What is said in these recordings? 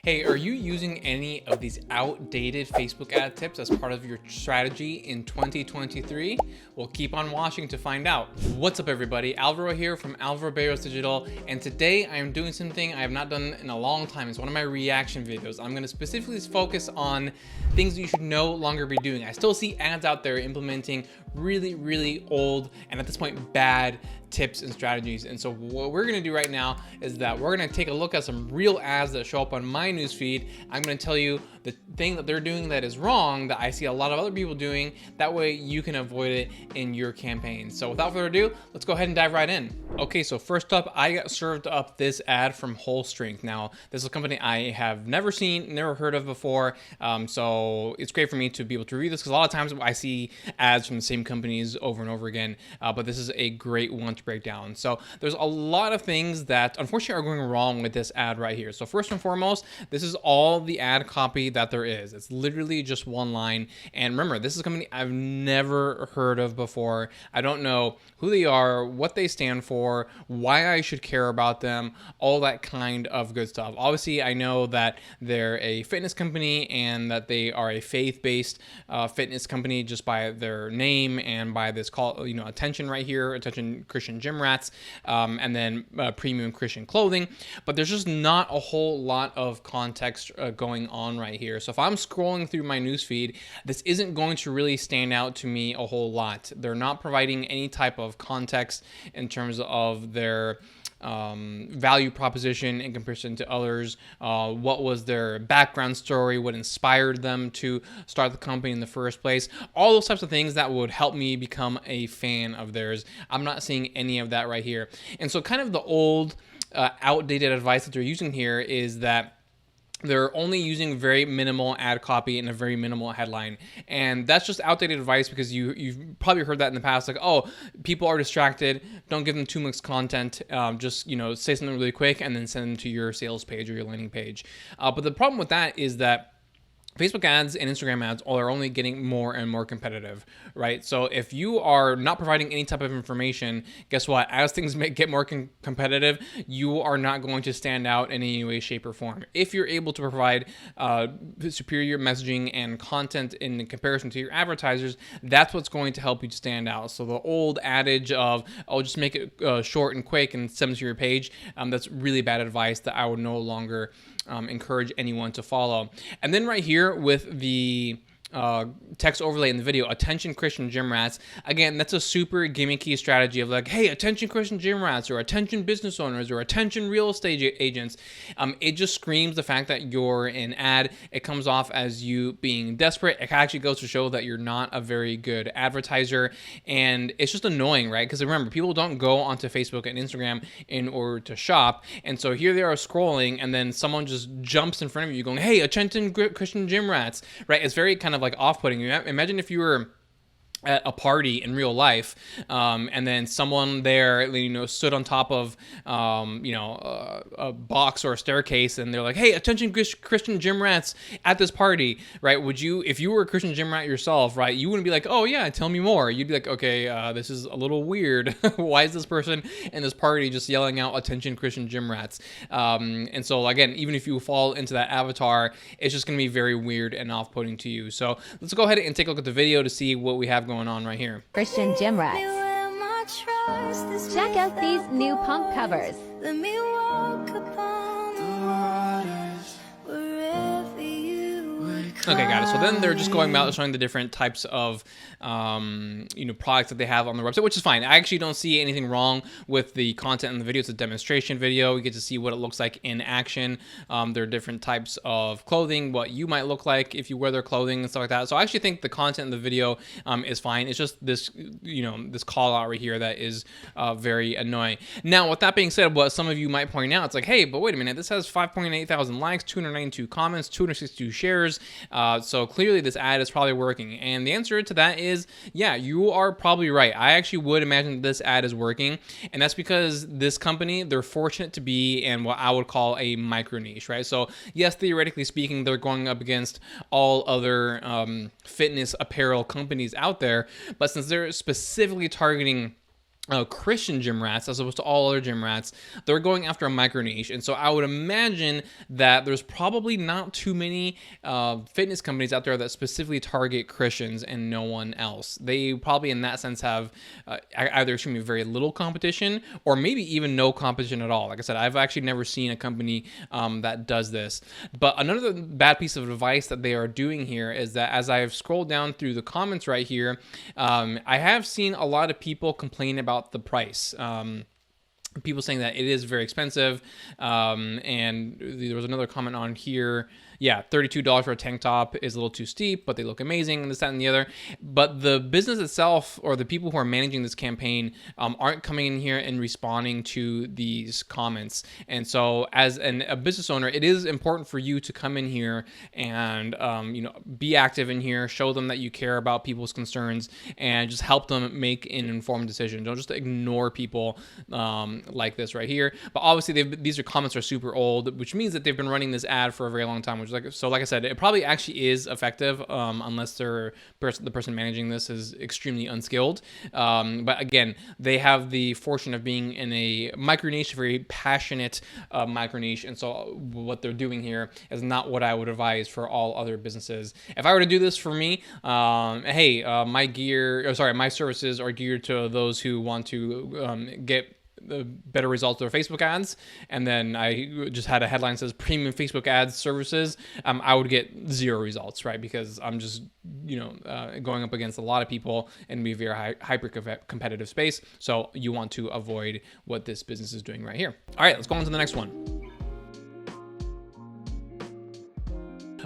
Hey, are you using any of these outdated Facebook ad tips as part of your strategy in 2023? Well, keep on watching to find out. What's up, everybody? Alvaro here from Alvaro Barrios Digital, and today I am doing something I have not done in a long time. It's one of my reaction videos. I'm going to specifically focus on things that you should no longer be doing. I still see ads out there implementing really old and at this point bad tips and strategies. And so what we're going to do right now is that we're going to take a look at some real ads that show up on my newsfeed. I'm going to tell you the thing that they're doing that is wrong that I see a lot of other people doing. That way you can avoid it in your campaign. So without further ado, let's go ahead and dive right in. Okay, so first up, I got served up this ad from Whole Strength. Now, this is a company I have never seen, never heard of before. So it's great for me to be able to review this because a lot of times I see ads from the same companies over and over again. But this is a great one to break down. So there's a lot of things that unfortunately are going wrong with this ad right here. So first and foremost, this is all the ad copy that there is. It's literally just one line. And remember, this is a company I've never heard of before. I don't know who they are, what they stand for, why I should care about them, all that kind of good stuff. Obviously, I know that they're a fitness company and that they are a faith-based fitness company just by their name and by this call, attention right here, attention Christian gym rats, and then premium Christian clothing. But there's just not a whole lot of context going on right here. So if I'm scrolling through my newsfeed, this isn't going to really stand out to me a whole lot. They're not providing any type of context in terms of their value proposition in comparison to others. What was their background story? What inspired them to start the company in the first place? All those types of things that would help me become a fan of theirs. I'm not seeing any of that right here. And so kind of the old, outdated advice that they're using here is that they're only using very minimal ad copy and a very minimal headline. And that's just outdated advice because you've probably heard that in the past, like, oh, people are distracted, don't give them too much content, just, say something really quick and then send them to your sales page or your landing page. But the problem with that is that Facebook ads and Instagram ads are only getting more and more competitive, right? So if you are not providing any type of information, guess what? As things get more competitive, you are not going to stand out in any way, shape, or form. If you're able to provide superior messaging and content in comparison to your advertisers, that's what's going to help you to stand out. So the old adage of, oh, just make it short and quick and send it to your page, that's really bad advice that I would no longer encourage anyone to follow. And then right here with the text overlay in the video, attention Christian gym rats. Again, that's a super gimmicky strategy of like, hey, attention Christian gym rats, or attention business owners, or attention real estate agents. It just screams the fact that you're an ad. It comes off as you being desperate. It actually goes to show that you're not a very good advertiser, and it's just annoying, right? Because remember, people don't go onto Facebook and Instagram in order to shop, and so here they are scrolling, and then someone just jumps in front of you going, hey, attention Christian gym rats, right? It's very kind of like off-putting. Imagine if you were at a party in real life, and then someone there, stood on top of, a box or a staircase, and they're like, "Hey, attention, Christian gym rats at this party!" Right? Would you, if you were a Christian gym rat yourself, right? You wouldn't be like, "Oh yeah, tell me more." You'd be like, "Okay, this is a little weird. Why is this person in this party just yelling out attention, Christian gym rats?" And so again, even if you fall into that avatar, it's just going to be very weird and off-putting to you. So let's go ahead and take a look at the video to see what we have going on right here. Christian gym rats. Check out these new pump covers. Okay, got it. So then they're just going about showing the different types of, products that they have on the website, which is fine. I actually don't see anything wrong with the content in the video. It's a demonstration video. We get to see what it looks like in action. There are different types of clothing, what you might look like if you wear their clothing and stuff like that. So I actually think the content in the video is fine. It's just this, this call out right here that is very annoying. Now, with that being said, what some of you might point out, it's like, hey, but wait a minute, this has 5.8 thousand likes, 292 comments, 262 shares. So clearly this ad is probably working. And the answer to that is, yeah, you are probably right. I actually would imagine this ad is working. And that's because this company, they're fortunate to be in what I would call a micro niche, right? So yes, theoretically speaking, they're going up against all other fitness apparel companies out there. But since they're specifically targeting Christian gym rats as opposed to all other gym rats. They're going after a micro niche, and so I would imagine that there's probably not too many fitness companies out there that specifically target Christians and no one else. They probably in that sense have either extremely very little competition or maybe even no competition at all. Like I said, I've actually never seen a company that does this. But another bad piece of advice that they are doing here is that as I've scrolled down through the comments right here, I have seen a lot of people complain about the price. People saying that it is very expensive. And there was another comment on here. Yeah, $32 for a tank top is a little too steep, but they look amazing, and this, that, and the other. But the business itself, or the people who are managing this campaign, aren't coming in here and responding to these comments. And so, as a business owner, it is important for you to come in here and be active in here, show them that you care about people's concerns, and just help them make an informed decision. Don't just ignore people like this right here. But obviously, these comments are super old, which means that they've been running this ad for a very long time. Like I said, it probably actually is effective unless the person managing this is extremely unskilled. But again, they have the fortune of being in a micro niche, a very passionate micro niche, and so what they're doing here is not what I would advise for all other businesses. If I were to do this for me, my services are geared to those who want to get the better results of their Facebook ads, and then I just had a headline that says premium Facebook ads services, I would get zero results, right? Because I'm just going up against a lot of people and be a very hyper competitive space. So you want to avoid what this business is doing right here. All right, let's go on to the next one.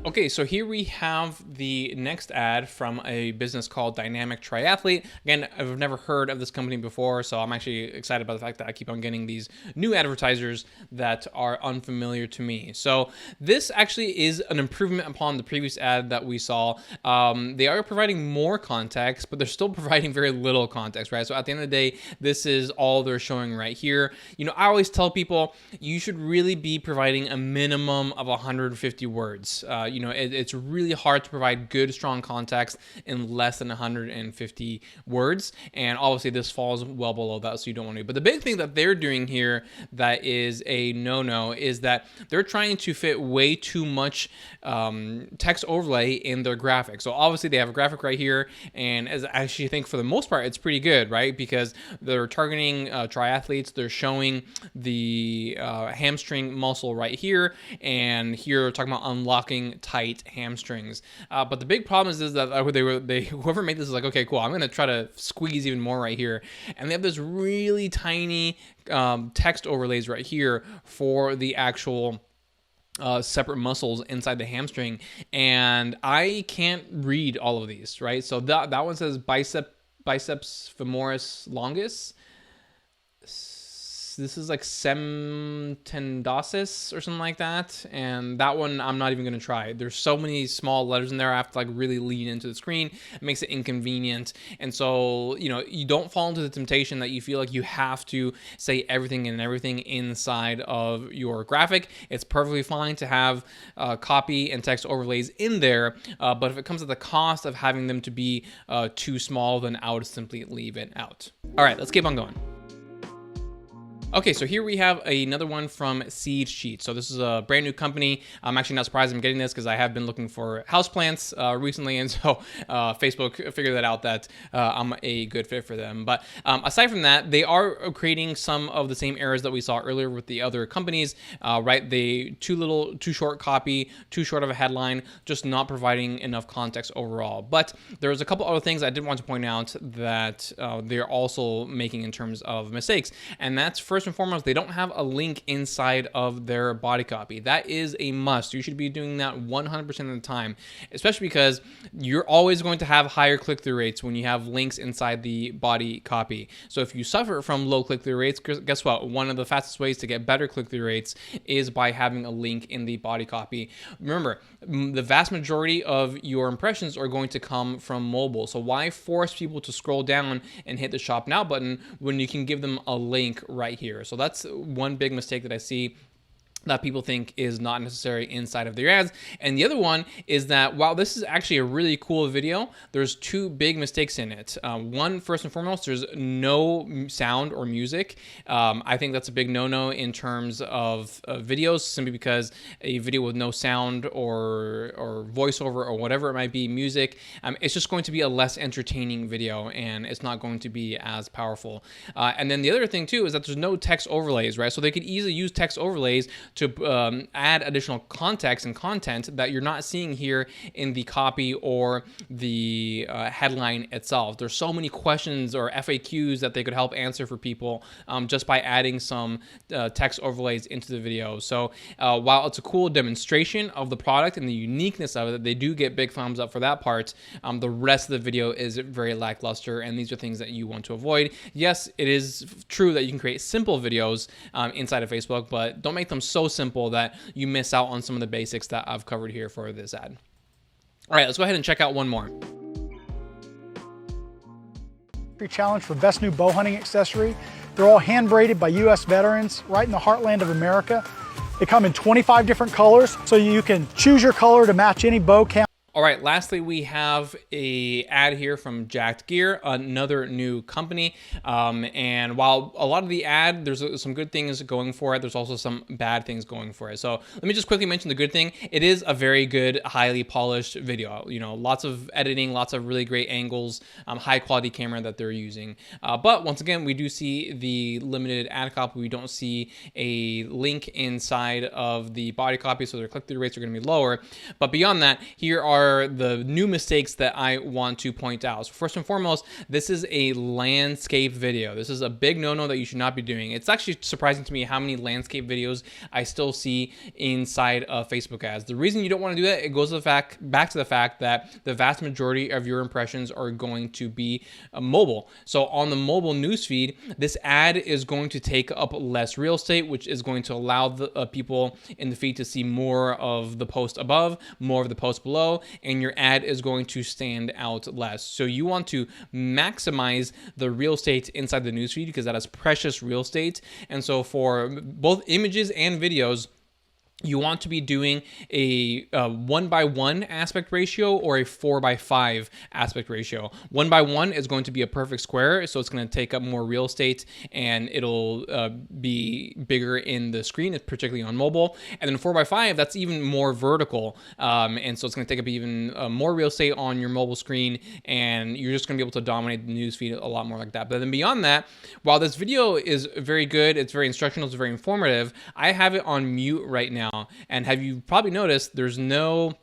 Okay, so here we have the next ad from a business called Dynamic Triathlete. Again, I've never heard of this company before, so I'm actually excited about the fact that I keep on getting these new advertisers that are unfamiliar to me. So this actually is an improvement upon the previous ad that we saw. They are providing more context, but they're still providing very little context, right? So at the end of the day, this is all they're showing right here. I always tell people you should really be providing a minimum of 150 words. It's really hard to provide good, strong context in less than 150 words. And obviously this falls well below that, so you don't want to. But the big thing that they're doing here that is a no-no is that they're trying to fit way too much text overlay in their graphic. So obviously they have a graphic right here, and as I actually think for the most part, it's pretty good, right? Because they're targeting triathletes. They're showing the hamstring muscle right here, and here we're talking about unlocking tight hamstrings. But the big problem is that whoever made this is like, okay, cool, I'm going to try to squeeze even more right here. And they have this really tiny text overlays right here for the actual separate muscles inside the hamstring. And I can't read all of these, right? So that one says biceps femoris longus. This is like semtendosis or something like that. And that one, I'm not even going to try. There's so many small letters in there. I have to like really lean into the screen. It makes it inconvenient. And so, you don't fall into the temptation that you feel like you have to say everything inside of your graphic. It's perfectly fine to have copy and text overlays in there. But if it comes at the cost of having them to be too small, then I would simply leave it out. All right, let's keep on going. Okay, so here we have another one from Seed Sheet. So this is a brand new company. I'm actually not surprised I'm getting this because I have been looking for houseplants recently, and so Facebook figured that out that I'm a good fit for them. But aside from that, they are creating some of the same errors that we saw earlier with the other companies, right? They too short copy, too short of a headline, just not providing enough context overall. But there's a couple other things I did want to point out that they're also making in terms of mistakes, and that's first and foremost, they don't have a link inside of their body copy. That is a must. You should be doing that 100% of the time, especially because you're always going to have higher click-through rates when you have links inside the body copy. So if you suffer from low click-through rates, guess what? One of the fastest ways to get better click-through rates is by having a link in the body copy. Remember, the vast majority of your impressions are going to come from mobile. So why force people to scroll down and hit the Shop Now button when you can give them a link right here? So that's one big mistake that I see that people think is not necessary inside of their ads. And the other one is that while this is actually a really cool video, there's two big mistakes in it. One, first and foremost, there's no sound or music. I think that's a big no-no in terms of videos, simply because a video with no sound or voiceover or whatever it might be, music, it's just going to be a less entertaining video, and it's not going to be as powerful. And then the other thing too is that there's no text overlays, right? So they could easily use text overlays to add additional context and content that you're not seeing here in the copy or the headline itself. There's so many questions or FAQs that they could help answer for people just by adding some text overlays into the video. So while it's a cool demonstration of the product and the uniqueness of it, they do get big thumbs up for that part. The rest of the video is very lackluster, and these are things that you want to avoid. Yes, it is true that you can create simple videos inside of Facebook, but don't make them so simple that you miss out on some of the basics that I've covered here for this ad. All right, let's go ahead and check out one more. Challenge for best new bow hunting accessory. They're all hand braided by U.S. veterans right in the heartland of America. They come in 25 different colors, so you can choose your color to match any bow count. All right, lastly, we have a ad here from Jacked Gear, another new company. And while a lot of the ad, there's some good things going for it, there's also some bad things going for it. So let me just quickly mention the good thing. It is a very good, highly polished video. You know, lots of editing, lots of really great angles, high quality camera that they're using. But once again, we do see the limited ad copy. We don't see a link inside of the body copy, so their click-through rates are going to be lower. But beyond that, here are the new mistakes that I want to point out. So first and foremost, this is a landscape video. This is a big no-no that you should not be doing. It's actually surprising to me how many landscape videos I still see inside of Facebook ads. The reason you don't want to do that, it goes to back to the fact that the vast majority of your impressions are going to be mobile. So on the mobile newsfeed, this ad is going to take up less real estate, which is going to allow the people in the feed to see more of the post above, more of the post below, and your ad is going to stand out less. So you want to maximize the real estate inside the newsfeed because that is precious real estate. And so for both images and videos, you want to be doing a 1:1 aspect ratio or a 4:5 aspect ratio. 1:1 is going to be a perfect square, so it's going to take up more real estate and it'll be bigger in the screen, particularly on mobile. And then 4:5, that's even more vertical, and so it's going to take up even more real estate on your mobile screen, and you're just going to be able to dominate the newsfeed a lot more like that. But then beyond that, while this video is very good, it's very instructional, it's very informative, I have it on mute right now. And have you probably noticed there's no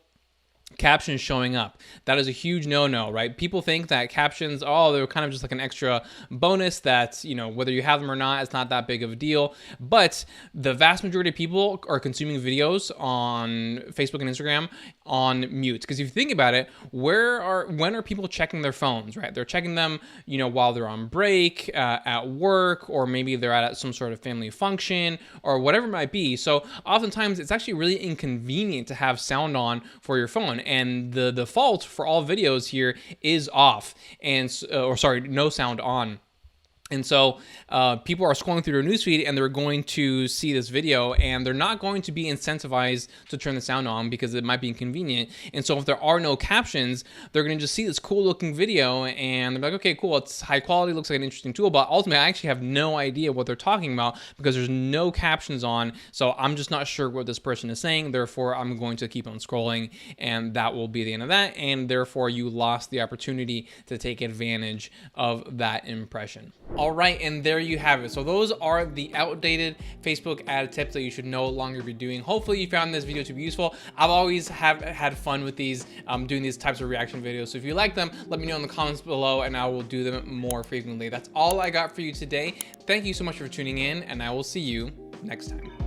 captions showing up? That is a huge no-no, right? People think that captions, oh, they're kind of just like an extra bonus that, you know, whether you have them or not, it's not that big of a deal. But the vast majority of people are consuming videos on Facebook and Instagram on mute. Because if you think about it, when are people checking their phones, right? They're checking them, you know, while they're on break, at work, or maybe they're at some sort of family function or whatever it might be. So oftentimes it's actually really inconvenient to have sound on for your phone. And the default for all videos here is off, and no sound on. And so people are scrolling through their newsfeed and they're going to see this video and they're not going to be incentivized to turn the sound on because it might be inconvenient. And so if there are no captions, they're going to just see this cool looking video and they're like, okay, cool, it's high quality, looks like an interesting tool, but ultimately I actually have no idea what they're talking about because there's no captions on. So I'm just not sure what this person is saying. Therefore, I'm going to keep on scrolling and that will be the end of that. And therefore you lost the opportunity to take advantage of that impression. All right, and there you have it. So those are the outdated Facebook ad tips that you should no longer be doing. Hopefully you found this video to be useful. I've always had fun with these, doing these types of reaction videos. So if you like them, let me know in the comments below and I will do them more frequently. That's all I got for you today. Thank you so much for tuning in and I will see you next time.